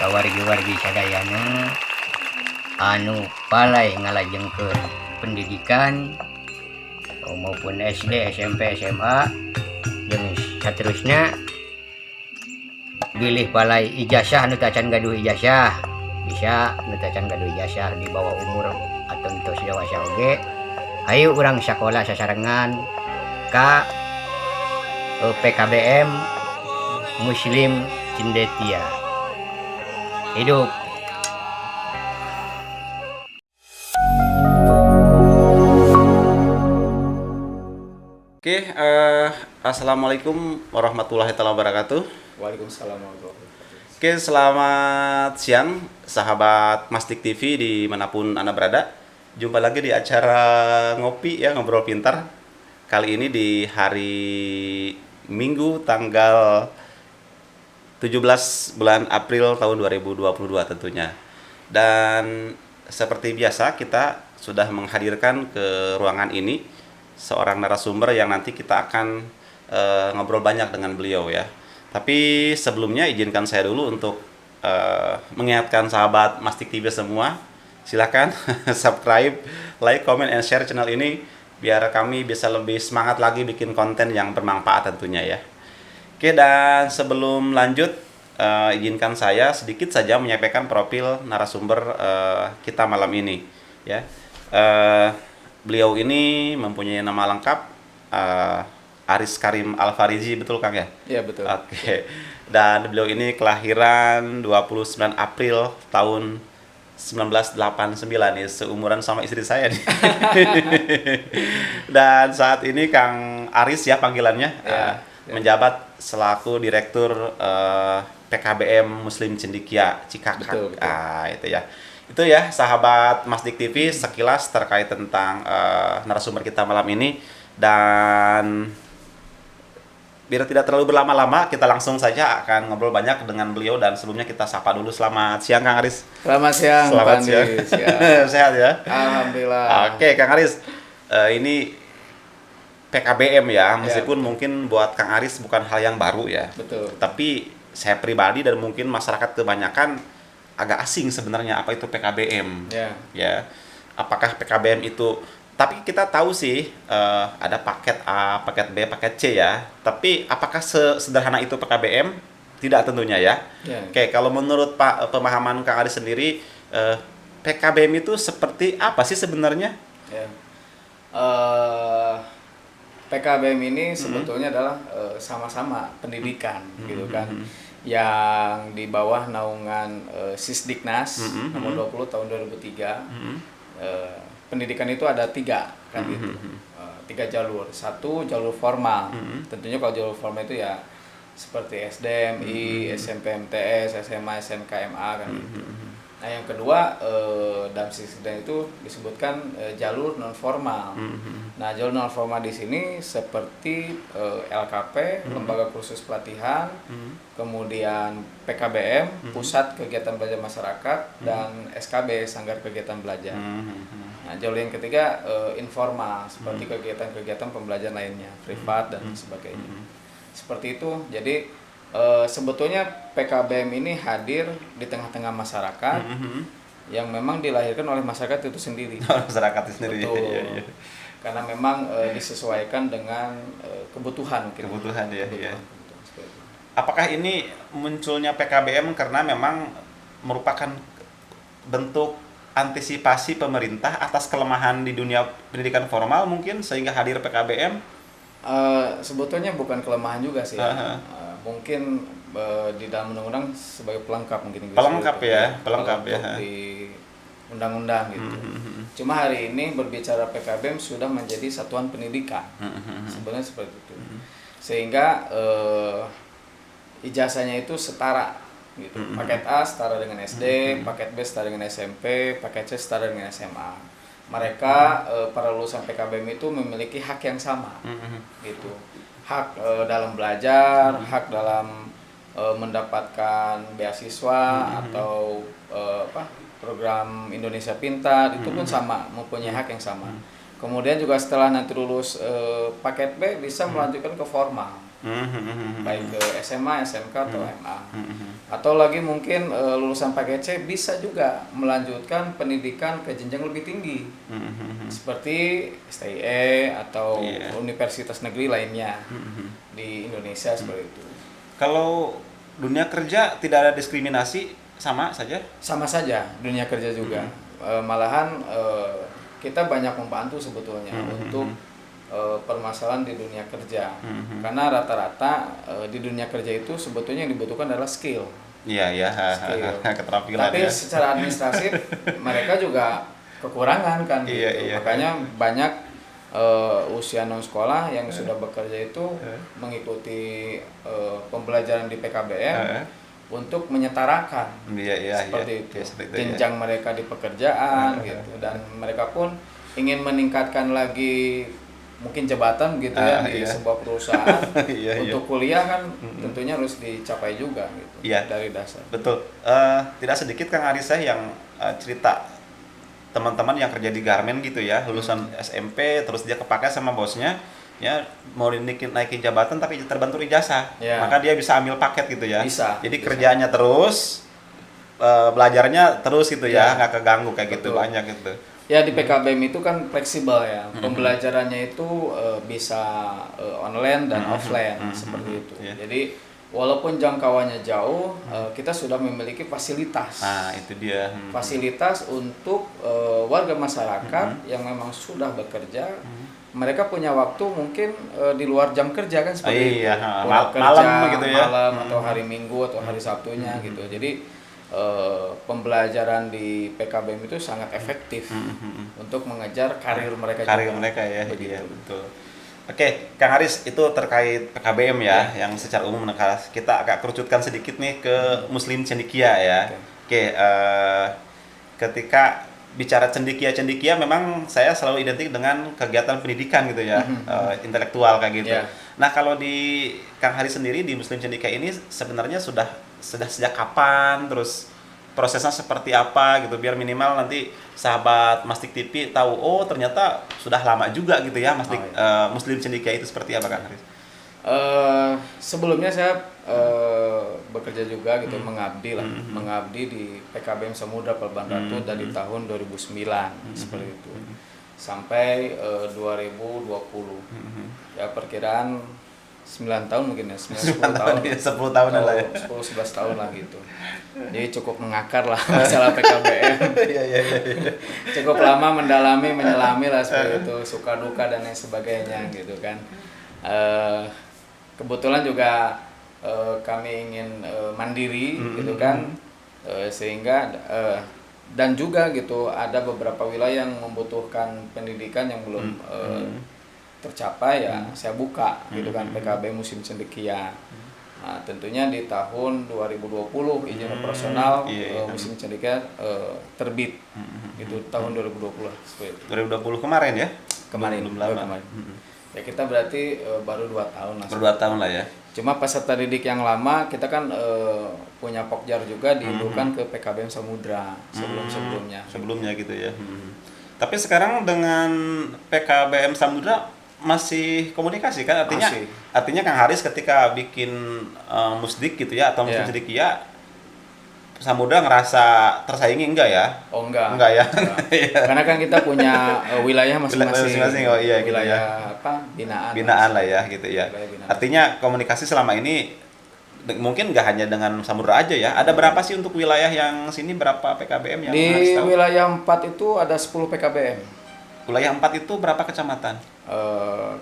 kawargi-wargi sadayana anu palai ngalajengkeun pendidikan maupun SD, SMP, SMA jeung saterusnya bilih palai ijazah anu tacan gaduh ijazah bisa anu tacan gaduh ijazah di bawah umur atau tos dewasa oge hayu urang sakola sasarengan ka PKBM Muslim Cindetia hidup. Oke, assalamualaikum warahmatullahi wabarakatuh. Waalaikumsalam warahmatullahi wabarakatuh. Oke, selamat siang sahabat Mastik TV dimanapun Anda berada. Jumpa lagi di acara ngopi ya, ngobrol pintar. Kali ini di hari Minggu tanggal 17 bulan April tahun 2022 tentunya. Dan seperti biasa kita sudah menghadirkan ke ruangan ini seorang narasumber yang nanti kita akan ngobrol banyak dengan beliau ya. Tapi sebelumnya izinkan saya dulu untuk mengingatkan sahabat Mastik TV semua, silakan subscribe, like, comment, and share channel ini biar kami bisa lebih semangat lagi bikin konten yang bermanfaat tentunya ya. Oke, dan sebelum lanjut izinkan saya sedikit saja menyampaikan profil narasumber kita malam ini ya. Beliau ini mempunyai nama lengkap Aris Karim Alfarizi, betul Kang ya? Iya, betul. Oke. Dan beliau ini kelahiran 29 April tahun 1989 ya, seumuran sama istri saya nih. Dan saat ini Kang Aris ya panggilannya Ya. menjabat selaku Direktur PKBM Muslim Cendekia Cikakak. Betul. Itu ya. Itu ya sahabat Mastik TV sekilas terkait tentang narasumber kita malam ini. Dan biar tidak terlalu berlama-lama, kita langsung saja akan ngobrol banyak dengan beliau. Dan sebelumnya kita sapa dulu. Selamat siang Kang Aris. Selamat siang, Selamat Pak siang. Andi. Sehat ya? Alhamdulillah. Oke Kang Aris, ini PKBM ya, meskipun mungkin buat Kang Aris bukan hal yang baru ya. Betul. Tapi saya pribadi dan mungkin masyarakat kebanyakan agak asing sebenarnya apa itu PKBM. Ya. Ya. Apakah PKBM itu, tapi kita tahu sih ada paket A, paket B, paket C ya. Tapi apakah sesederhana itu PKBM? Tidak tentunya ya. Ya. Oke, kalau menurut pemahaman Kang Aris sendiri, PKBM itu seperti apa sih sebenarnya? Ya. PKBM ini sebetulnya adalah sama-sama pendidikan gitu kan, yang di bawah naungan Sisdiknas nomor 20 tahun 2003. Pendidikan itu ada 3 kan gitu. 3 jalur. Satu jalur formal. Tentunya kalau jalur formal itu ya seperti SDMI, SMP MTS, SMA SMK MA kan gitu. Nah, yang kedua dalam Sisdiknas itu disebutkan jalur non formal. Nah, jalur non formal di sini seperti LKP, Lembaga Kursus Pelatihan, kemudian PKBM, Pusat Kegiatan Belajar Masyarakat, dan SKB, Sanggar Kegiatan Belajar. Nah, jalur yang ketiga informal, seperti kegiatan-kegiatan pembelajaran lainnya, privat dan sebagainya. Seperti itu. Jadi sebetulnya PKBM ini hadir di tengah-tengah masyarakat yang memang dilahirkan oleh masyarakat itu sendiri. Masyarakat itu sendiri. Betul. Iya. Karena memang disesuaikan dengan kebutuhan. Kebutuhan ya. Kebutuhan, Iya. seperti itu. Apakah ini munculnya PKBM karena memang merupakan bentuk antisipasi pemerintah atas kelemahan di dunia pendidikan formal mungkin sehingga hadir PKBM? Sebetulnya bukan kelemahan juga sih. Mungkin di dalam undang-undang sebagai pelengkap mungkin. Pelengkap ya, pelengkap ya. Di undang-undang gitu. Cuma hari ini berbicara PKBM sudah menjadi satuan pendidikan. Sebenarnya seperti itu. Sehingga ijazahnya itu setara gitu. Paket A setara dengan SD, paket B setara dengan SMP, paket C setara dengan SMA. Mereka para lulusan PKBM itu memiliki hak yang sama. Gitu. Hak dalam belajar, hak dalam mendapatkan beasiswa atau program Indonesia Pintar, itu pun sama, mempunyai hak yang sama. Kemudian juga setelah nanti lulus paket B bisa melanjutkan ke formal. baik ke SMA, SMK atau MA. Atau lagi mungkin lulusan paket C bisa juga melanjutkan pendidikan ke jenjang lebih tinggi. Seperti STIE atau Iya. universitas negeri lainnya di Indonesia seperti itu. Kalau dunia kerja tidak ada diskriminasi, sama saja? Sama saja dunia kerja juga. Malahan kita banyak membantu sebetulnya untuk permasalahan di dunia kerja. Karena rata-rata di dunia kerja itu sebetulnya yang dibutuhkan adalah skill. Iya, ya, Skill. keterampilan Tapi ya. secara administratif mereka juga kekurangan kan gitu. Iya. Makanya banyak usia non sekolah yang sudah bekerja itu mengikuti pembelajaran di PKBM untuk menyetarakan Iya. seperti itu Iya, seperti itu, jenjang mereka di pekerjaan gitu, dan mereka pun ingin meningkatkan lagi mungkin jabatan gitu ya di Iya. sebuah perusahaan. Iya. Untuk kuliah kan tentunya harus dicapai juga gitu Iya. dari dasar. Betul. Tidak sedikit Kang Arisa yang cerita teman-teman yang kerja di garmen gitu ya, lulusan SMP terus dia kepakai sama bosnya, ya mau naikin jabatan tapi terbantu ijazah, Ya. maka dia bisa ambil paket gitu ya. Bisa, Jadi bisa. kerjaannya terus, belajarnya terus gitu ya, Ya. nggak keganggu kayak gitu, Betul. banyak gitu. Ya di PKBM itu kan fleksibel ya, pembelajarannya itu bisa online dan offline seperti itu. Iya. Jadi walaupun jangkauannya jauh, kita sudah memiliki fasilitas. Nah itu dia. Fasilitas untuk warga masyarakat yang memang sudah bekerja. Mereka punya waktu mungkin di luar jam kerja kan seperti Iya, itu. Pulang malam gitu ya. malam atau hari Minggu atau hari Sabtunya gitu. Jadi pembelajaran di PKBM itu sangat efektif untuk mengejar karir mereka Karir juga. mereka ya, Begitu. iya betul. Oke, Kang Haris, itu terkait PKBM ya, yang secara umum kita agak kerucutkan sedikit nih ke Muslim Cendekia ya. Oke, ketika bicara cendekia memang saya selalu identik dengan kegiatan pendidikan gitu ya, intelektual kayak gitu. Yeah. Nah kalau di Kang Haris sendiri di Muslim Cendekia ini sebenarnya sudah sejak kapan, terus prosesnya seperti apa gitu, biar minimal nanti sahabat Mastik TV tahu, oh ternyata sudah lama juga gitu ya Muslim Cendekia itu seperti apa Kang Haris? Sebelumnya saya bekerja juga gitu, mengabdi di PKBM Samudra Pelabuhan Ratu dari tahun 2009 seperti itu sampai 2020. Ya perkiraan 9 tahun mungkin ya, 10 tahun. Ya, 10 tahun lah ya. 10-11 tahun lah gitu. Jadi cukup mengakar lah masalah PKBM. Iya. Cukup lama mendalami, menyelami lah seperti itu, suka duka dan lain sebagainya gitu kan. Kebetulan juga kami ingin mandiri gitu kan, sehingga dan juga gitu ada beberapa wilayah yang membutuhkan pendidikan yang belum tercapai ya saya buka gitu kan PKB Muslim Cendekia. Nah, tentunya di tahun 2020 izin operasional Muslim Cendekia terbit itu tahun 2020 seperti itu. 2020 kemarin ya? Kemarin. Belum lama. Ya kita berarti baru 2 tahun lah. Baru 2 tahun lah ya. Cuma peserta didik yang lama kita kan punya Pokjar juga diindukan ke PKBM Samudra sebelumnya. Sebelumnya gitu ya. Tapi sekarang dengan PKBM Samudra masih komunikasi kan, artinya Kang Haris ketika bikin Musdik gitu ya atau Muslim Cendekia, Samudra ngerasa tersaingi enggak ya? Oh enggak ya. Karena kan kita punya wilayah masing-masing. Oh iya gitu wilayah ya. apa binaan lah ya gitu ya. Artinya komunikasi selama ini mungkin nggak hanya dengan Samudra aja ya. Ada berapa sih untuk wilayah yang sini, berapa PKBM yang di Haris tahu? wilayah 4 itu ada 10 PKBM. Wilayah 4 itu berapa kecamatan?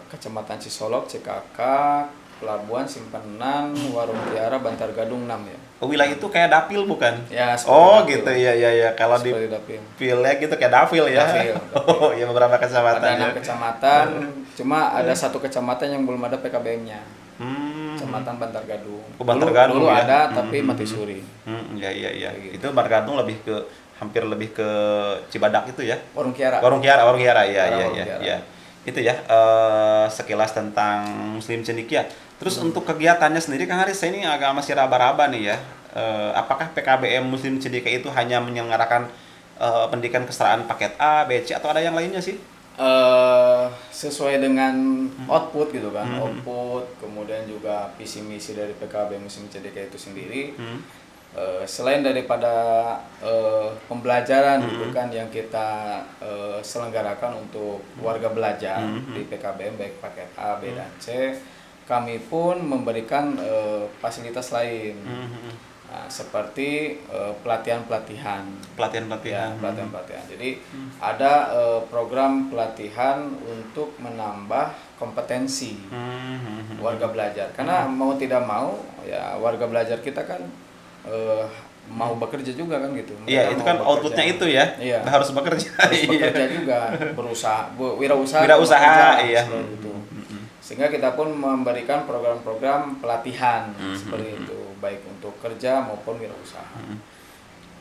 Kecamatan Cisolok, CKK, Pelabuhan, Simpenan, Warung Tiara, Bantar Gadung 6 ya. Wilayah itu kayak dapil bukan? Ya, oh dapil. gitu, iya. Kalau di dapil. pilek gitu kayak dapil ya. Dapil. Oh iya, beberapa kecamatan. Ada 6 ya. kecamatan, cuma ada 1 kecamatan yang belum ada PKBM-nya. Kecamatan Bantar Gadung. Bantar Gadung dulu ya? ada tapi mati suri. Iya. Gitu. Itu Bantar Gadung hampir lebih ke Cibadak itu ya. Warung Kiara. Warung Kiara, Warung iya. Kiara. Itu ya sekilas tentang Muslim Cendekia. Terus untuk kegiatannya sendiri Kang Haris, saya ini agak masih raba-raba nih ya. Apakah PKBM Muslim Cendekia itu hanya menyelenggarakan pendidikan kesetaraan paket A, B, C atau ada yang lainnya sih? Sesuai dengan output gitu kan, output, kemudian juga visi misi dari PKB Museum CDK itu sendiri. Selain daripada pembelajaran gitu kan yang kita selenggarakan untuk warga belajar di PKBM baik paket A, B dan C, kami pun memberikan fasilitas lain. Nah, seperti pelatihan-pelatihan. Pelatihan-pelatihan. Ya, pelatihan-pelatihan. Jadi ada program pelatihan untuk menambah kompetensi warga belajar. Karena mau tidak mau ya warga belajar kita kan mau bekerja juga kan gitu. Iya, itu kan outputnya itu ya. Iya. Harus bekerja. Harus bekerja juga, berusaha, wirausaha. Wirausaha, iya. Gitu. Sehingga kita pun memberikan program-program pelatihan seperti itu, baik untuk kerja maupun wirausaha.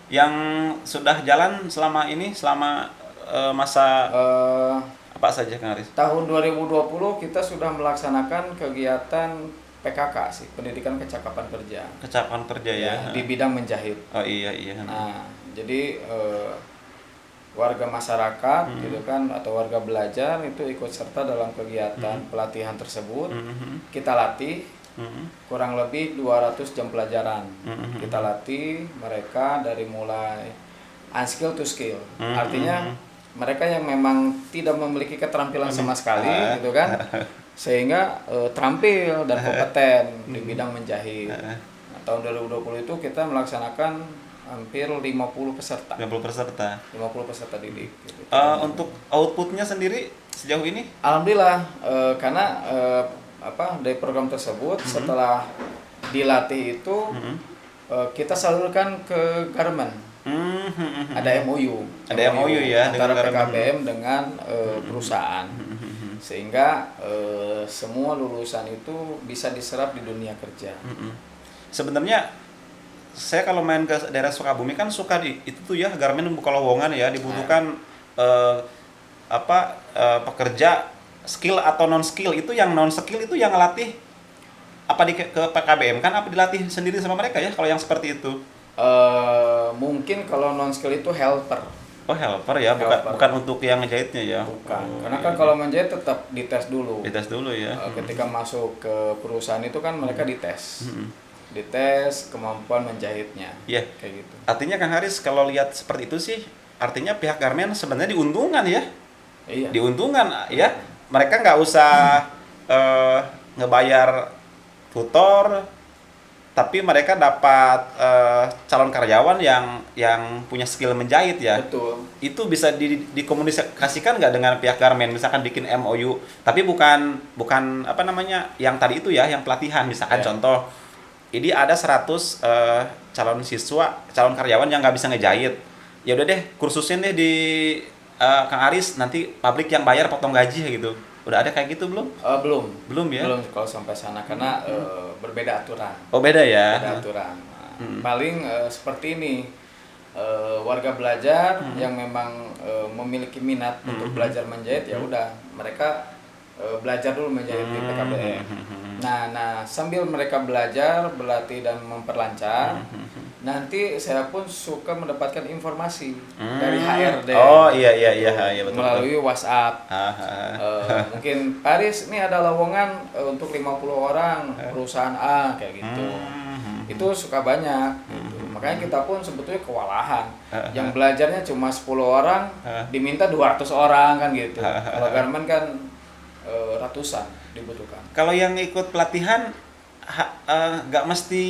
Yang sudah jalan selama ini, selama masa apa saja Kang Aris? Tahun 2020 kita sudah melaksanakan kegiatan PKK sih, pendidikan kecakapan kerja. Kecakapan kerja ya. Di bidang menjahit. Oh iya iya. Nah, jadi warga masyarakat gitu kan atau warga belajar itu ikut serta dalam kegiatan pelatihan tersebut. Kita latih kurang lebih 200 jam pelajaran. Kita latih mereka dari mulai unskill to skill. Artinya mereka yang memang tidak memiliki keterampilan sama sekali gitu kan, sehingga terampil dan kompeten di bidang menjahit. Nah, tahun 2020 itu kita melaksanakan hampir 50 peserta. 50 peserta. 50 peserta didik. Gitu. Untuk outputnya sendiri sejauh ini? Alhamdulillah, karena dari program tersebut setelah dilatih itu kita salurkan ke garmen. Ada MOU. Ada MOU ya antara PKBM dengan perusahaan. Sehingga semua lulusan itu bisa diserap di dunia kerja. Sebenarnya saya kalau main ke daerah Sukabumi kan suka itu tuh ya garmen buka lowongan ya, dibutuhkan pekerja skill atau non skill. Itu yang non skill itu yang ngelatih apa ke PKBM kan apa dilatih sendiri sama mereka ya kalau yang seperti itu? Mungkin kalau non skill itu helper. Oh helper ya, bukan untuk yang ngejahitnya ya? Bukan, karena kan kalau menjahit tetap dites dulu. Dites dulu ya. Ketika masuk ke perusahaan itu kan mereka dites. Dites kemampuan menjahitnya. Iya. Kayak gitu. Artinya Kang Haris kalau lihat seperti itu sih, artinya pihak garmen sebenarnya diuntungkan ya. Iya. Diuntungkan ya. Mereka nggak usah ngebayar tutor, tapi mereka dapat calon karyawan yang punya skill menjahit ya. Betul. Itu bisa dikomunikasikan nggak dengan pihak garmen, misalkan bikin MOU, tapi bukan apa namanya yang tadi itu ya, yang pelatihan misalkan contoh. Ini ada 100 calon siswa, calon karyawan yang nggak bisa ngejahit. Ya udah deh, kursusin deh di Kang Aris, nanti pabrik yang bayar potong gaji gitu. Udah ada kayak gitu belum? Belum ya? Belum kalau sampai sana karena berbeda aturan. Oh beda ya? Beda aturan. Paling seperti ini, warga belajar yang memang memiliki minat untuk belajar menjahit ya udah mereka belajar dulu menjahit di PKBM. Nah sambil mereka belajar, berlatih dan memperlancar, nanti saya pun suka mendapatkan informasi dari HRD. Oh iya betul. Melalui WhatsApp. Mungkin Paris ini ada lowongan untuk 50 orang perusahaan A kayak gitu. Itu suka banyak gitu. Makanya kita pun sebetulnya kewalahan. Yang belajarnya cuma 10 orang, diminta 200 orang kan gitu. Kalau garmen kan ratusan dibutuhkan. Kalau yang ikut pelatihan nggak mesti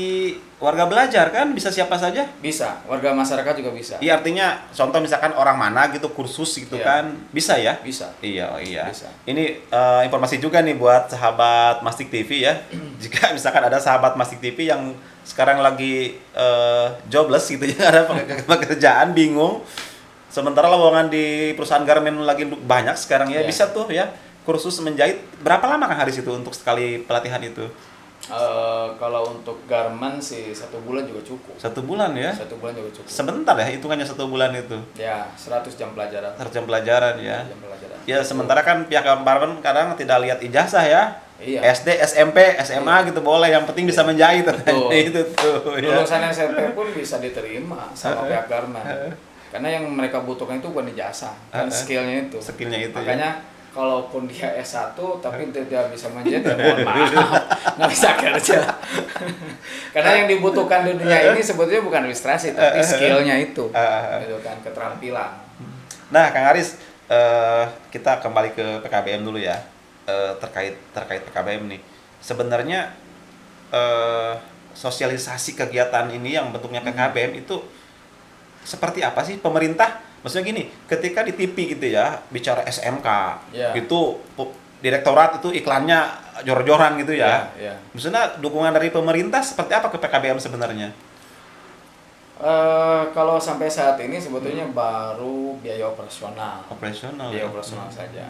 warga belajar kan, bisa siapa saja? Bisa, warga masyarakat juga bisa. Iya, artinya contoh misalkan orang mana gitu kursus gitu kan, bisa ya? Bisa. Iya. Bisa. Ini informasi juga nih buat sahabat Mastik TV ya. Jika misalkan ada sahabat Mastik TV yang sekarang lagi jobless gitu ya, ada pekerjaan bingung. Sementara lowongan di perusahaan garmen lagi banyak sekarang ya, bisa tuh ya. Kursus menjahit berapa lama Kang Haris itu untuk sekali pelatihan itu? Kalau untuk garmen sih 1 bulan juga cukup. 1 bulan ya? 1 bulan juga cukup. Sebentar ya, hitungannya 1 bulan itu. Ya, 100 jam pelajaran. 100 jam pelajaran ya. 100 jam pelajaran. Ya sementara kan pihak garmen kadang tidak lihat ijazah ya. Iya. SD, SMP, SMA gitu boleh, yang penting bisa menjahit. Itu tuh. Lulusan SMP pun bisa diterima sama pihak garmen. Karena yang mereka butuhkan itu bukan ijazah, kan skillnya itu. Skillnya itu. Makanya kalaupun dia S1 tapi tidak bisa menjahit, ya mohon maaf, nggak bisa kerja. Karena yang dibutuhkan di dunia ini sebetulnya bukan ilustrasi, tapi skillnya itu, gitu kan, keterampilan. Nah, Kang Aris, kita kembali ke PKBM dulu ya, terkait PKBM nih. Sebenarnya sosialisasi kegiatan ini yang bentuknya PKBM itu seperti apa sih pemerintah? Maksudnya gini, ketika di TV gitu ya, bicara SMK, itu direktorat itu iklannya jor-joran gitu ya. Maksudnya dukungan dari pemerintah seperti apa ke PKBM sebenarnya? Kalau sampai saat ini sebetulnya baru biaya operasional. Biaya operasional saja.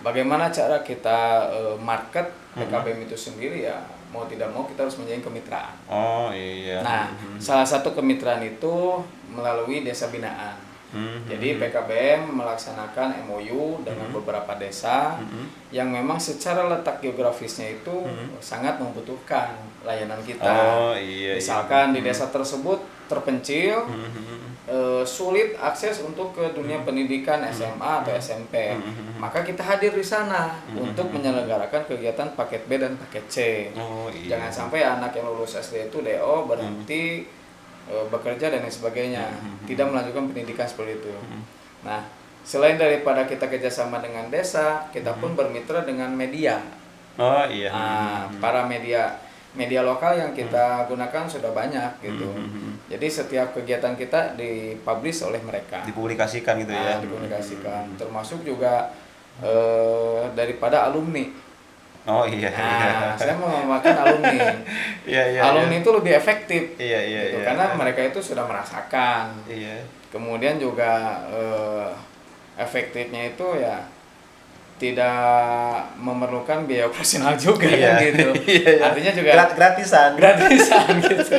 Bagaimana cara kita market PKBM itu sendiri ya, mau tidak mau kita harus menjalin kemitraan. Oh iya. Nah, salah satu kemitraan itu melalui desa binaan. Jadi PKBM melaksanakan MOU dengan beberapa desa yang memang secara letak geografisnya itu sangat membutuhkan layanan kita. Misalkan di desa tersebut terpencil, sulit akses untuk ke dunia pendidikan SMA atau SMP, maka kita hadir di sana untuk menyelenggarakan kegiatan paket B dan paket C. Jangan sampai anak yang lulus SD itu DO berhenti bekerja dan lain sebagainya, tidak melanjutkan pendidikan seperti itu. Nah, selain daripada kita kerjasama dengan desa, kita pun bermitra dengan media. Para media lokal yang kita gunakan sudah banyak gitu. Jadi setiap kegiatan kita dipublish oleh mereka. Dipublikasikan gitu ya. Dipublikasikan. Termasuk juga daripada alumni. Saya mau memakan alumni. Alumni itu lebih efektif. Gitu, karena mereka itu sudah merasakan. Kemudian juga efektifnya itu ya tidak memerlukan biaya operasional juga kan gitu. Artinya juga gratisan gitu.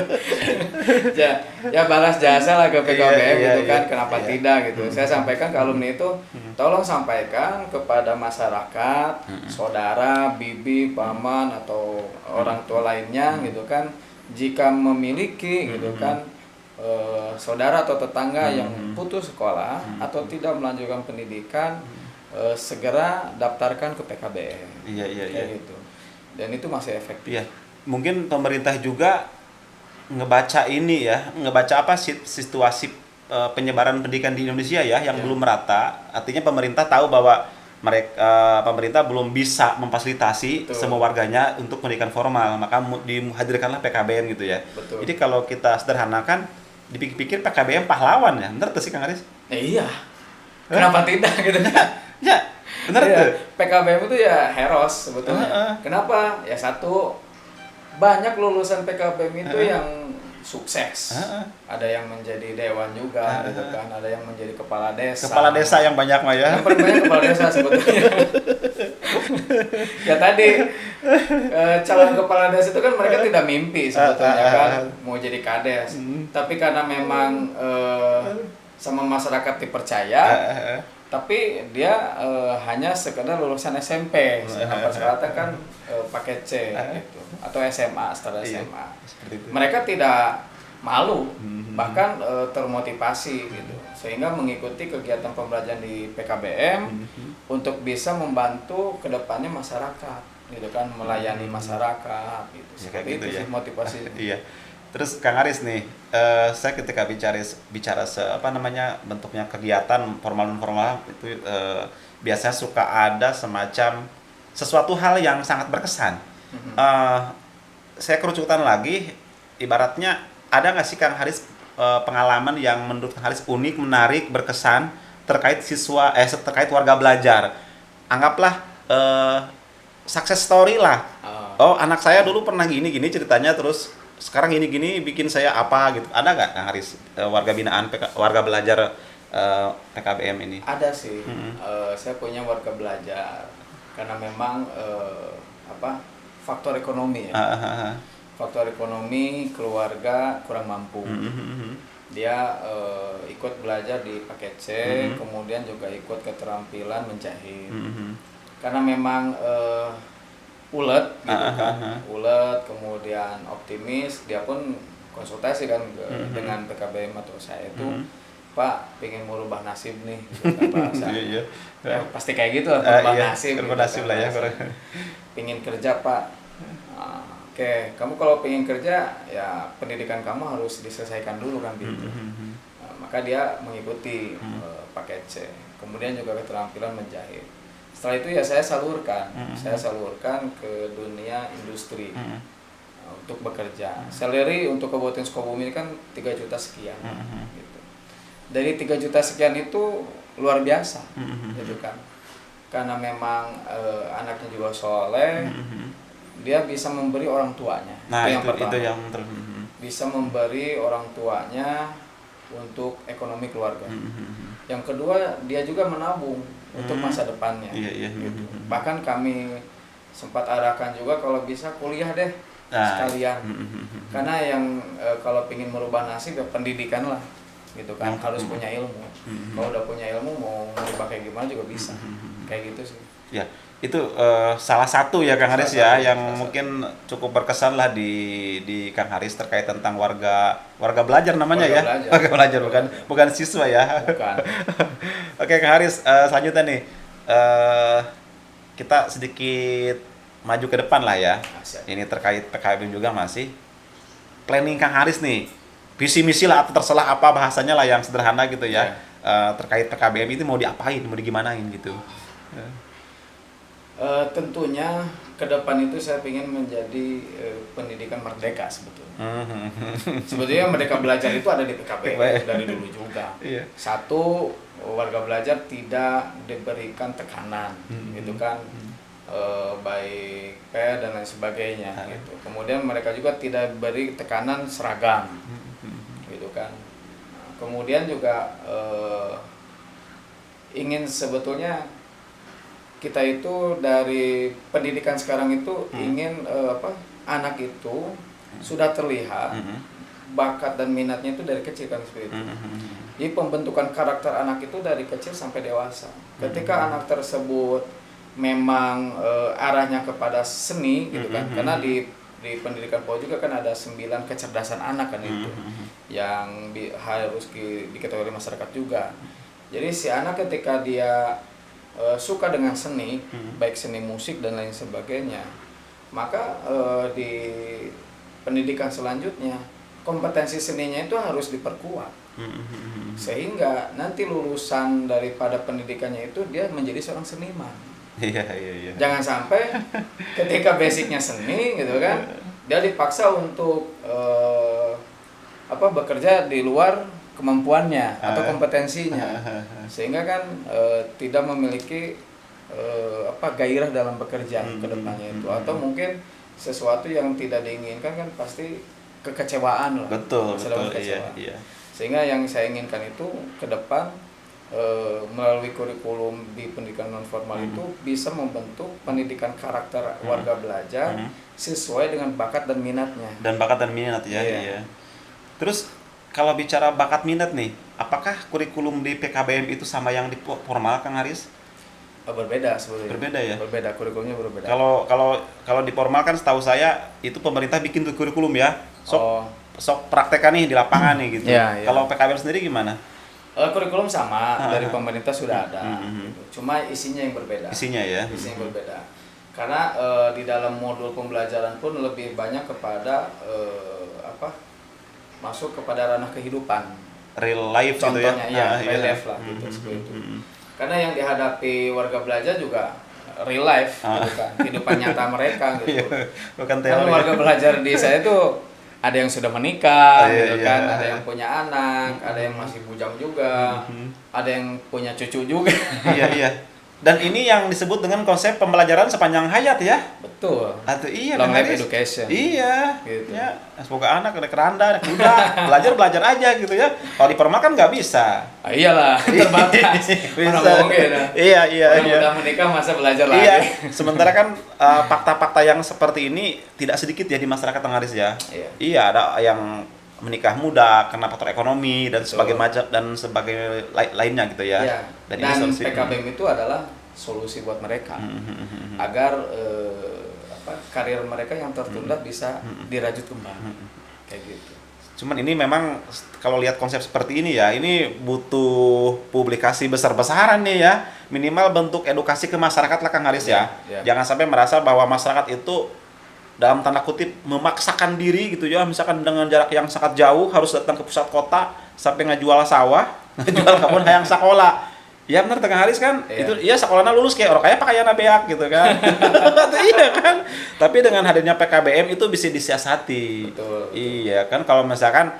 ya balas jasa lah ke PKBM gitu kan, kenapa tidak gitu. Saya sampaikan ke alumni itu, tolong sampaikan kepada masyarakat, saudara, bibi, paman atau orang tua lainnya gitu kan, jika memiliki gitu kan saudara atau tetangga yang putus sekolah atau tidak melanjutkan pendidikan, segera daftarkan ke PKBM. Gitu. Dan itu masih efektif. Mungkin pemerintah juga ngebaca apa situasi penyebaran pendidikan di Indonesia ya yang belum merata. Artinya pemerintah tahu bahwa pemerintah belum bisa memfasilitasi semua warganya untuk pendidikan formal, maka dihadirkanlah PKBM gitu ya. Jadi kalau kita sederhanakan, dipikir-pikir PKBM pahlawan ya, bener tuh sih Kang Aris? Iya. Kenapa tidak gitu kan? Ya, benar tuh. PKBM itu ya heros sebetulnya. Kenapa? Ya satu, banyak lulusan PKBM itu yang sukses. Ada yang menjadi dewan juga gitu kan, ada yang menjadi kepala desa. Kepala desa yang banyak mah ya. Yang paling banyak kepala desa sebetulnya. Ya tadi calon kepala desa itu kan mereka tidak mimpi sebetulnya kan mau jadi kades. Tapi karena memang sama masyarakat dipercaya, tapi dia hanya sekedar lulusan SMP, sekarang kan paket C gitu, atau SMA, setelah SMA. Mereka tidak malu, bahkan termotivasi gitu, sehingga mengikuti kegiatan pembelajaran di PKBM untuk bisa membantu kedepannya masyarakat, gitu kan, melayani masyarakat, gitu. Seperti itu sih motivasi. Terus Kang Aris nih, saya ketika bicara bentuknya kegiatan formal dan informal itu biasanya suka ada semacam sesuatu hal yang sangat berkesan. Saya kerucutan lagi, ibaratnya ada nggak sih Kang Haris pengalaman yang menurut Kang Haris unik, menarik, berkesan terkait terkait warga belajar? Anggaplah success story lah. Oh, anak saya dulu pernah gini ceritanya, terus sekarang gini bikin saya apa gitu. Ada nggak Kang Haris warga belajar PKBM ini? Ada sih. Saya punya warga belajar karena memang faktor ekonomi ya. Faktor ekonomi, keluarga kurang mampu. Dia ikut belajar di paket C, kemudian juga ikut keterampilan menjahit. Karena memang ulet gitu kan, ulet, kemudian optimis, dia pun konsultasi kan dengan PKBM atau saya itu Pak pengen merubah nasib nih, gitu kan bahasa. Iya. Ya, pasti kayak gitu lah, merubah Iya, nasib. merubah gitu nasib kan lah ya, bahasa. kurang. Pengen kerja Pak. Oke, kamu kalau pengen kerja ya pendidikan kamu harus diselesaikan dulu kan gitu. Maka dia mengikuti paket C. Kemudian juga keterampilan menjahit. Setelah itu ya saya salurkan ke dunia industri untuk bekerja. Salary untuk Kabupaten Sukabumi ini kan 3 juta sekian. Gitu. Dari 3 juta sekian itu luar biasa, gitu kan. Karena memang anaknya juga soleh, dia bisa memberi orang tuanya. Nah, yang pertama. itu yang Bisa memberi orang tuanya untuk ekonomi keluarga. Yang kedua, dia juga menabung untuk masa depannya. Iya. Gitu. Bahkan kami sempat arahkan juga kalau bisa kuliah deh sekalian. Karena yang kalau ingin merubah nasib ya pendidikan lah, gitu kan. Harus punya ilmu. Kalau udah punya ilmu mau merubah kayak gimana juga bisa. Kayak gitu sih. Ya, itu salah satu ya Kang Haris ya yang mungkin cukup berkesan lah di Kang Haris terkait tentang warga belajar namanya Warga ya. belajar. Warga belajar bukan siswa ya. Bukan. Oke Kang Haris, selanjutnya nih kita sedikit maju ke depan lah ya. Asik. Ini terkait PKBM juga masih planning Kang Haris nih. Visi misi lah atau terserah apa bahasanya lah yang sederhana gitu ya. Terkait PKBM itu mau diapain, mau digimanain gitu. Tentunya ke depan itu saya ingin menjadi pendidikan merdeka sebetulnya. Sebetulnya merdeka belajar itu ada di PKBM dari dulu juga. Iya. Satu, warga belajar tidak diberikan tekanan, gitu kan, baik P dan lain sebagainya. Gitu. Kemudian mereka juga tidak beri tekanan seragam, gitu kan. Nah, kemudian juga ingin sebetulnya kita itu dari pendidikan sekarang itu ingin anak itu sudah terlihat bakat dan minatnya itu dari kecil kan seperti itu. Jadi pembentukan karakter anak itu dari kecil sampai dewasa. Ketika anak tersebut memang arahnya kepada seni gitu kan, karena di pendidikan PAUD juga kan ada 9 kecerdasan anak kan itu yang harus diketahui oleh masyarakat juga. Jadi si anak ketika dia suka dengan seni, baik seni musik dan lain sebagainya, maka di pendidikan selanjutnya kompetensi seninya itu harus diperkuat, sehingga nanti lulusan daripada pendidikannya itu dia menjadi seorang seniman. Iya. Jangan sampai ketika basicnya seni gitu kan, dia dipaksa untuk bekerja di luar kemampuannya atau kompetensinya, sehingga kan tidak memiliki gairah dalam bekerja ke depannya itu, atau mungkin sesuatu yang tidak diinginkan kan pasti kekecewaan lah. Betul. Iya. Sehingga yang saya inginkan itu ke depan melalui kurikulum di pendidikan non formal itu bisa membentuk pendidikan karakter warga belajar sesuai dengan bakat dan minatnya. Dan bakat dan minat ya. Iya. Terus kalau bicara bakat minat nih, apakah kurikulum di PKBM itu sama yang di formal Kang Haris? Berbeda sebetulnya. Berbeda ya? Berbeda, kurikulumnya berbeda. Kalau di formal kan setahu saya itu pemerintah bikin tuh kurikulum ya. Sok praktekan nih di lapangan nih gitu. Iya. Kalau PKBM sendiri gimana? Kurikulum sama dari pemerintah sudah ada. Gitu. Cuma isinya yang berbeda. Isinya ya. Isinya yang berbeda. Karena di dalam modul pembelajaran pun lebih banyak kepada masuk kepada ranah kehidupan, real life contohnya gitu ya. Real life lah gitu seperti itu. Karena yang dihadapi warga belajar juga real life gitu kan, kehidupan nyata mereka gitu. Bukan Karena teori. warga belajar di saya itu ada yang sudah menikah gitu kan, ada yang punya anak, ada yang masih bujang juga, ada yang punya cucu juga. Iya. Dan ini yang disebut dengan konsep pembelajaran sepanjang hayat ya. Betul. Atau iya Long Kang life Haris? education. Iya. Gitu. Ya, semoga anak ada keranda, ada kuda, belajar aja gitu ya. Kalau di formal kan nggak bisa. Iyalah, terbatas. Bisa. Mana mungkin. Iya. Udah menikah masa belajar lagi. Iya. Sementara kan fakta-fakta yang seperti ini tidak sedikit ya di masyarakat Kang Haris ya. Iya, ada yang menikah muda karena faktor ekonomi dan sebagai macam dan sebagai lainnya gitu ya. Iya. Dan PKBM itu adalah solusi buat mereka agar karir mereka yang tertunda bisa dirajut kembali kayak gitu. Cuman ini memang kalau lihat konsep seperti ini ya, ini butuh publikasi besar-besaran nih ya. Minimal bentuk edukasi ke masyarakat lah Kang Haris ya. Ya. Jangan sampai merasa bahwa masyarakat itu dalam tanda kutip memaksakan diri gitu ya. Misalkan dengan jarak yang sangat jauh harus datang ke pusat kota sampai ngejual sawah, ngejual kebun hayang sakola. Ya benar Kang Haris kan, Iya. itu iya sekolahnya lulus kayak orang kaya pakaian beak gitu kan. Iya kan. Tapi dengan hadirnya PKBM itu bisa disiasati. Betul. Iya kan, kalau misalkan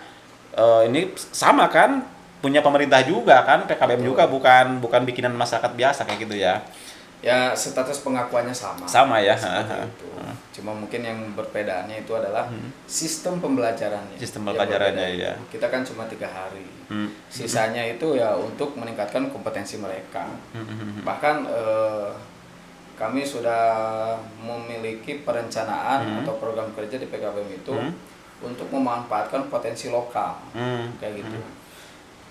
ini sama kan punya pemerintah juga kan, PKBM Betul. juga bukan bikinan masyarakat biasa kayak gitu ya. Ya status pengakuannya sama. Sama ya. Seperti itu. Cuma mungkin yang berbedaannya itu adalah sistem pembelajarannya. Sistem Ya, pembelajarannya, berbeda. ya. Kita kan cuma 3 hari. Hmm. Sisanya itu ya untuk meningkatkan kompetensi mereka. Bahkan kami sudah memiliki perencanaan atau program kerja di PKBM itu untuk memanfaatkan potensi lokal. Kayak gitu.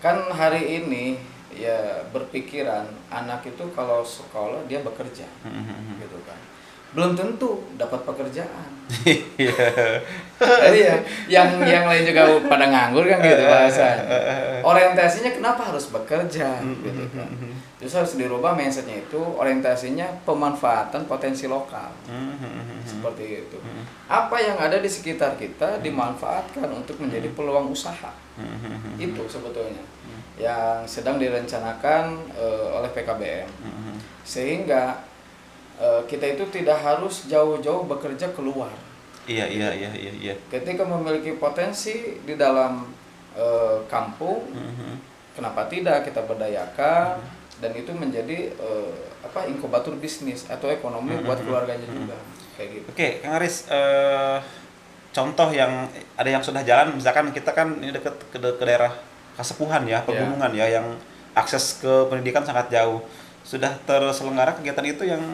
Kan hari ini ya berpikiran anak itu kalau sekolah dia bekerja, gitu kan. Belum tentu dapat pekerjaan. Jadi ya, yang lain juga pada nganggur kan gitu bahasanya. Orientasinya kenapa harus bekerja, gitu kan. Terus harus dirubah mindsetnya itu, orientasinya pemanfaatan potensi lokal. Seperti itu. Apa yang ada di sekitar kita dimanfaatkan untuk menjadi peluang usaha. Itu sebetulnya yang sedang direncanakan oleh PKBM. Sehingga kita itu tidak harus jauh-jauh bekerja keluar. Iya. Ketika memiliki potensi di dalam kampung, kenapa tidak kita berdayakan dan itu menjadi inkubator bisnis atau ekonomi buat keluarganya juga, kayak gitu. Oke, Kang Aris, contoh yang ada yang sudah jalan, misalkan kita kan ini dekat ke daerah Kasepuhan ya, pegunungan ya, yang akses ke pendidikan sangat jauh. Sudah terselenggara kegiatan itu yang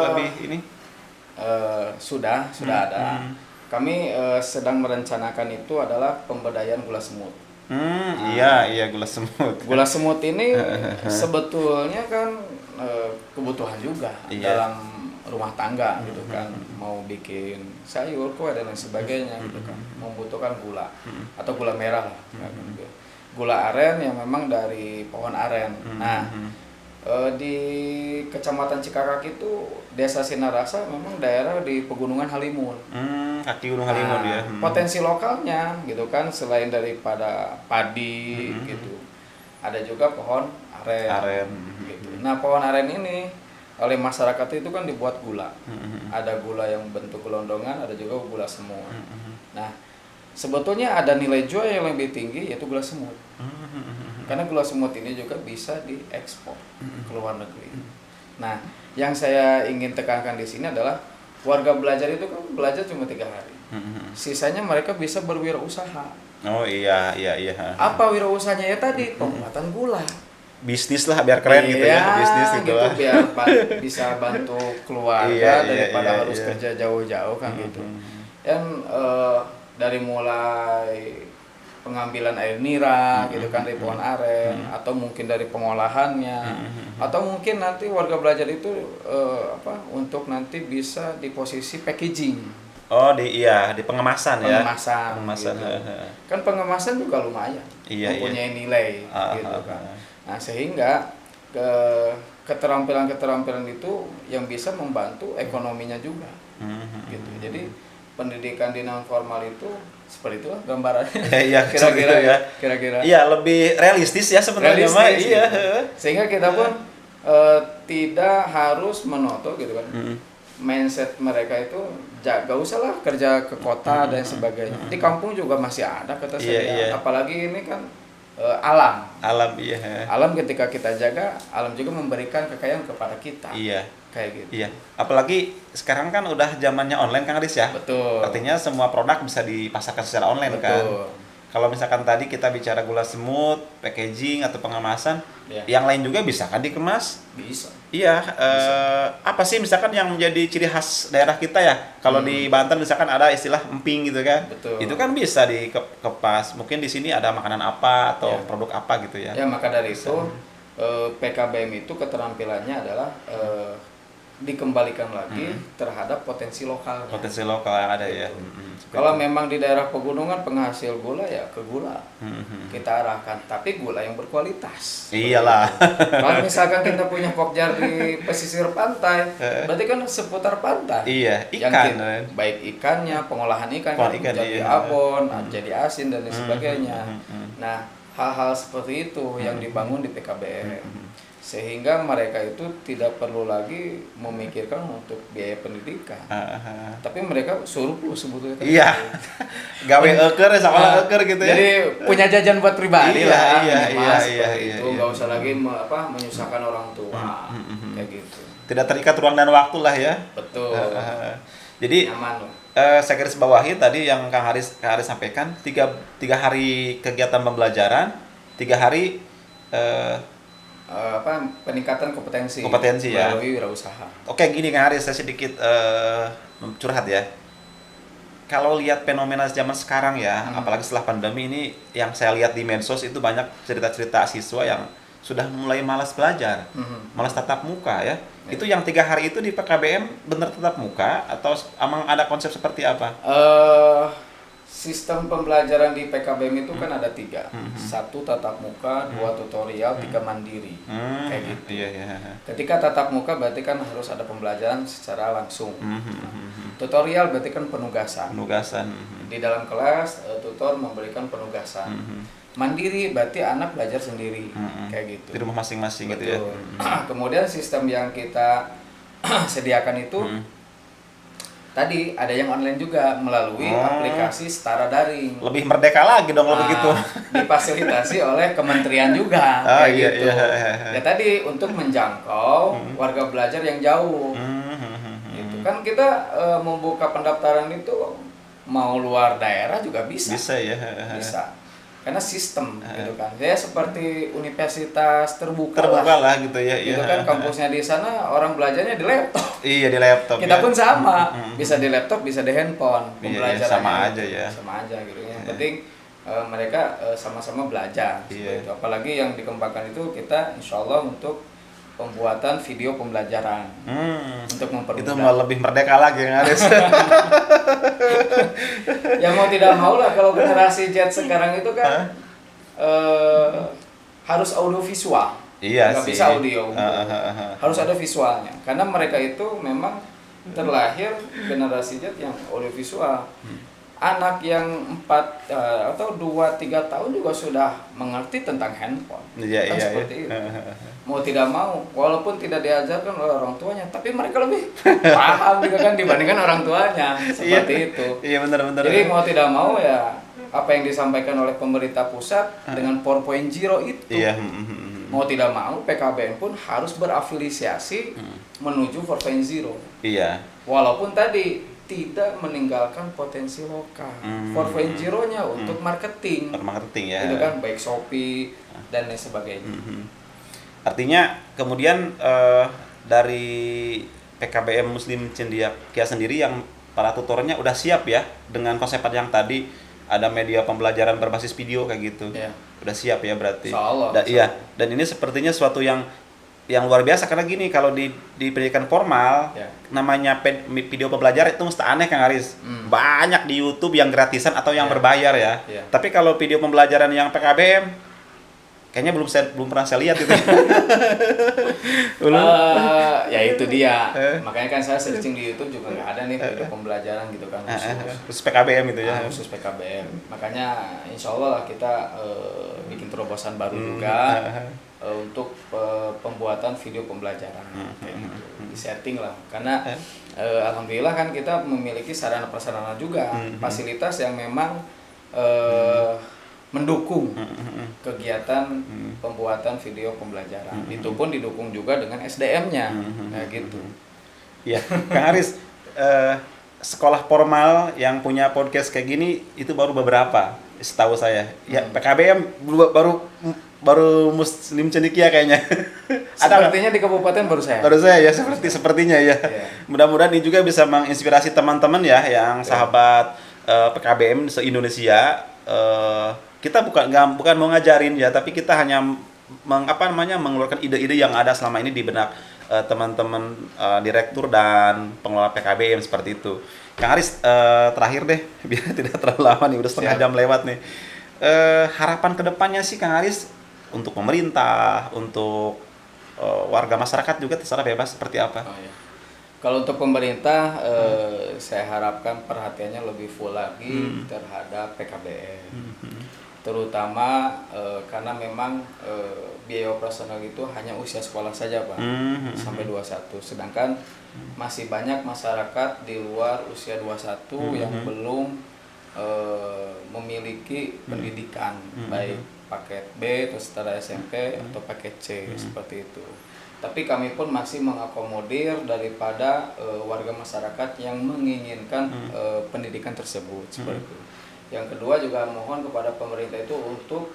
lebih ini? Sudah ada. Kami sedang merencanakan itu adalah pemberdayaan gula semut. Iya, gula semut. Gula semut ini sebetulnya kan kebutuhan juga dalam rumah tangga gitu kan. Mau bikin sayur, kue dan lain sebagainya gitu kan. Membutuhkan gula atau gula merah lah. Gula aren yang memang dari pohon aren. Nah, di Kecamatan Cikakak itu Desa Sinarasa memang daerah di Pegunungan Halimun. Kaki Gunung Halimun ya. Potensi lokalnya gitu kan, selain daripada padi gitu, ada juga pohon aren. Gitu. Nah, pohon aren ini oleh masyarakat itu kan dibuat gula. Ada gula yang bentuk gelondongan, ada juga gula semut. Nah, sebetulnya ada nilai jual yang lebih tinggi yaitu gula semut. Karena gula semut ini juga bisa diekspor ke luar negeri. Nah, yang saya ingin tekankan di sini adalah warga belajar itu kan belajar cuma 3 hari. Sisanya mereka bisa berwirausaha. Oh iya. Apa wirausahanya ya tadi? Pembuatan gula. Bisnis lah biar keren gitu ya, bisnis gitu lah. Biar bisa bantu keluarga daripada harus kerja jauh-jauh kan gitu. Dan dari mulai pengambilan air nira gitu kan dari pohon aren, atau mungkin dari pengolahannya, atau mungkin nanti warga belajar itu untuk nanti bisa di posisi packaging. Oh di pengemasan ya. Pengemasan. Gitu. Kan pengemasan juga lumayan, mempunyai nilai gitu kan. Nah, sehingga keterampilan itu yang bisa membantu ekonominya juga. Gitu. Jadi pendidikan di non formal itu seperti itulah gambarannya. Iya, kira-kira. Iya, lebih realistis ya sebenarnya mah. Iya. Sehingga kita pun tidak harus menoto gitu kan. Mindset mereka itu gak usah lah kerja ke kota dan sebagainya. Di kampung juga masih ada kata saya. Apalagi ini kan alam. Alam ketika kita jaga, alam juga memberikan kekayaan kepada kita. Iya. Kayak gitu. Iya. Apalagi sekarang kan udah zamannya online Kang Aris ya. Betul. Artinya semua produk bisa dipasarkan secara online. Betul. Kan. Kalau misalkan tadi kita bicara gula semut, packaging atau pengemasan, yang lain juga bisa kan dikemas? Bisa. Iya. Apa sih misalkan yang menjadi ciri khas daerah kita ya? Kalau di Banten misalkan ada istilah emping gitu kan? Betul. Itu kan bisa dikemas. Mungkin di sini ada makanan apa atau produk apa gitu ya? Ya, maka dari itu PKBM itu keterampilannya adalah dikembalikan lagi terhadap potensi lokal. Potensi lokal yang ada ya. Kalau memang di daerah pegunungan penghasil gula ya ke gula kita arahkan, tapi gula yang berkualitas. Iyalah. Kalau misalkan kita punya pokjar di pesisir pantai, berarti kan seputar pantai. Iya, Yang ikan. baik ikannya, pengolahan ikan, Pengolahan kan ikan, jadi iya. abon, jadi asin dan lain sebagainya. Nah, hal-hal seperti itu yang dibangun di PKBM. Sehingga mereka itu tidak perlu lagi memikirkan untuk biaya pendidikan. Tapi mereka surplus sebetulnya. Iya. Gawe eker sama eker gitu ya. Jadi punya jajan buat pribadi Iya, lah. iya, minimal iya, seperti iya, itu. iya. Nggak usah lagi menyusahkan orang tua. Kayak gitu. Tidak terikat ruang dan waktu lah ya. Betul. Jadi Nyaman loh. saya garis bawahi tadi yang Kang Haris sampaikan, tiga hari kegiatan pembelajaran, 3 hari Peningkatan kompetensi ya. melalui wirausaha. Oke, gini Kang Haris, saya sedikit curhat ya. Kalau lihat fenomena zaman sekarang ya, apalagi setelah pandemi ini, yang saya lihat di medsos itu banyak cerita-cerita siswa yang sudah mulai malas belajar, malas tatap muka ya. Itu yang 3 hari itu di PKBM benar tatap muka atau emang ada konsep seperti apa? Sistem pembelajaran di PKBM itu kan ada 3, 1 tatap muka, 2 tutorial, 3 mandiri, kayak gitu. Iya, iya. Ketika tatap muka berarti kan harus ada pembelajaran secara langsung. Tutorial berarti kan penugasan. Di dalam kelas tutor memberikan penugasan. Mandiri berarti anak belajar sendiri, kayak gitu. Di rumah masing-masing gitu ya. Kemudian sistem yang kita sediakan itu tadi ada yang online juga melalui aplikasi setara daring. Lebih merdeka lagi dong kalau begitu. Difasilitasi oleh kementerian juga, kayak iya, gitu. iya. Ya tadi untuk menjangkau warga belajar yang jauh. Gitu kan kita membuka pendaftaran itu mau luar daerah juga bisa. Bisa ya. Bisa. Karena sistem gitu kan. Ya seperti universitas terbuka lah gitu ya. Gitu kan kampusnya di sana orang belajarnya di laptop. Iya, di laptop. Kita ya. pun sama, bisa di laptop, bisa di handphone. Iya, Pembelajarannya sama aja ya. Sama aja gitu. Yang penting mereka sama-sama belajar. Iya. Gitu. Apalagi yang dikembangkan itu kita insya Allah untuk pembuatan video pembelajaran untuk mempermudah. Itu malah lebih merdeka lagi yang harus. Ya mau tidak mau lah kalau generasi Z sekarang itu kan harus audio visual. Iya nggak sih. bisa audio. Harus ada visualnya. Karena mereka itu memang terlahir generasi Z yang audio visual. Anak yang 4 atau 2-3 tahun juga sudah mengerti tentang handphone. Iya, Kan iya, seperti iya. itu. Mau tidak mau, walaupun tidak diajarkan oleh orang tuanya, tapi mereka lebih paham gitu kan dibandingkan orang tuanya. Seperti itu. Iya, benar-benar. Jadi mau tidak mau ya apa yang disampaikan oleh pemerintah pusat dengan 4.0 itu. Iya. Mau tidak mau PKBM pun harus berafiliasi menuju 4.0. Iya. Walaupun tadi tidak meninggalkan potensi lokal. 4.0-nya untuk marketing. Marketing ya. Itu kan baik Shopee dan lain sebagainya. Artinya kemudian dari PKBM Muslim Cendekia sendiri yang para tutornya udah siap ya dengan konsep yang tadi ada media pembelajaran berbasis video kayak gitu. Iya. Udah siap ya berarti. Insyaallah. Iya. Dan ini sepertinya suatu yang luar biasa karena gini, kalau di pendidikan formal namanya video pembelajaran itu mesti aneh Kang Aris. Banyak di YouTube yang gratisan atau yang berbayar ya. Tapi kalau video pembelajaran yang PKBM kayaknya belum pernah saya lihat itu. Ya itu dia. Makanya kan saya searching di YouTube juga nggak ada nih video pembelajaran gitu kan khusus PKBM itu ya. Khusus PKBM. Makanya insya Allah lah kita bikin terobosan baru juga untuk pembuatan video pembelajaran. Kayak gitu. Di-setting lah. Karena alhamdulillah kan kita memiliki sarana prasarana juga, fasilitas yang memang mendukung kegiatan pembuatan video pembelajaran. Itu pun didukung juga dengan SDM-nya, kayak gitu. Iya, Kang Aris, sekolah formal yang punya podcast kayak gini itu baru beberapa, setahu saya. Ya PKBM baru Muslim Cendekia kayaknya. Sepertinya di kabupaten baru saya. Baru saya ya, sepertinya ya. Mudah-mudahan ini juga bisa menginspirasi teman-teman ya yang sahabat PKBM se-Indonesia. Kita bukan mau ngajarin ya, tapi kita hanya mengeluarkan ide-ide yang ada selama ini di benak teman-teman direktur dan pengelola PKBM seperti itu. Kang Aris, terakhir deh, biar tidak terlalu lama nih, udah setengah Siap. jam lewat nih. Harapan kedepannya sih Kang Aris untuk pemerintah, untuk warga masyarakat juga terserah bebas seperti apa? Oh, ya. Kalau untuk pemerintah, saya harapkan perhatiannya lebih full lagi terhadap PKBM, terutama karena memang biaya operasional itu hanya usia sekolah saja, Pak, sampai 21. Sedangkan masih banyak masyarakat di luar usia 21 yang belum memiliki pendidikan, baik paket B atau setara SMP atau paket C, seperti itu. Tapi kami pun masih mengakomodir daripada warga masyarakat yang menginginkan pendidikan tersebut, seperti itu. Yang kedua juga mohon kepada pemerintah itu untuk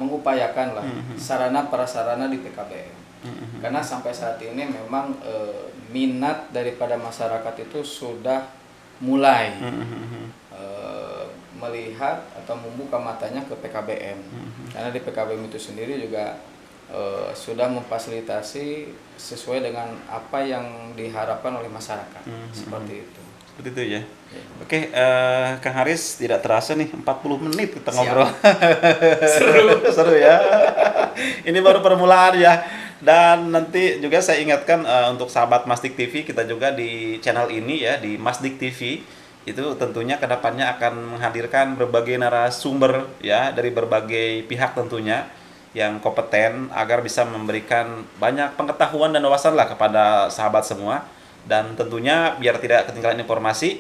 mengupayakan lah sarana prasarana di PKBM. Karena sampai saat ini memang minat daripada masyarakat itu sudah mulai melihat atau membuka matanya ke PKBM. Karena di PKBM itu sendiri juga sudah memfasilitasi sesuai dengan apa yang diharapkan oleh masyarakat, seperti itu. Seperti itu ya. Oke, Kang Haris, tidak terasa nih 40 menit kita Siap. ngobrol. Seru ya. Ini baru permulaan ya. Dan nanti juga saya ingatkan untuk sahabat Masdik TV, kita juga di channel ini ya, di Masdik TV itu tentunya kedepannya akan menghadirkan berbagai narasumber ya dari berbagai pihak tentunya yang kompeten agar bisa memberikan banyak pengetahuan dan wawasan lah kepada sahabat semua. Dan tentunya biar tidak ketinggalan informasi,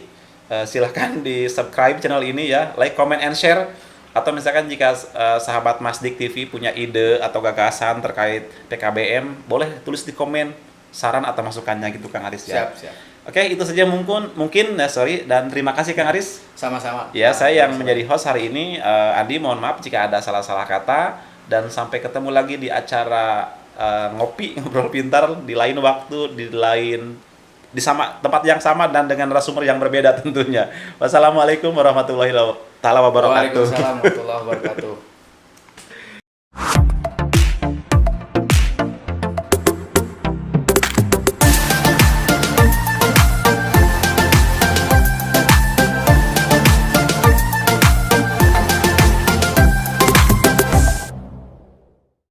silahkan di subscribe channel ini ya, like, comment, and share. Atau misalkan jika sahabat Masdik TV punya ide atau gagasan terkait PKBM, boleh tulis di komen saran atau masukannya gitu Kang Aris ya. Siap, siap. Oke, itu saja mungkin dan terima kasih Kang Aris. Sama-sama. Ya, saya yang menjadi host hari ini, Andi, mohon maaf jika ada salah-salah kata. Dan sampai ketemu lagi di acara ngopi ngobrol pintar di lain waktu, di tempat yang sama dan dengan narasumber yang berbeda tentunya. Wassalamualaikum warahmatullahi wabarakatuh. Waalaikumsalam warahmatullahi wabarakatuh.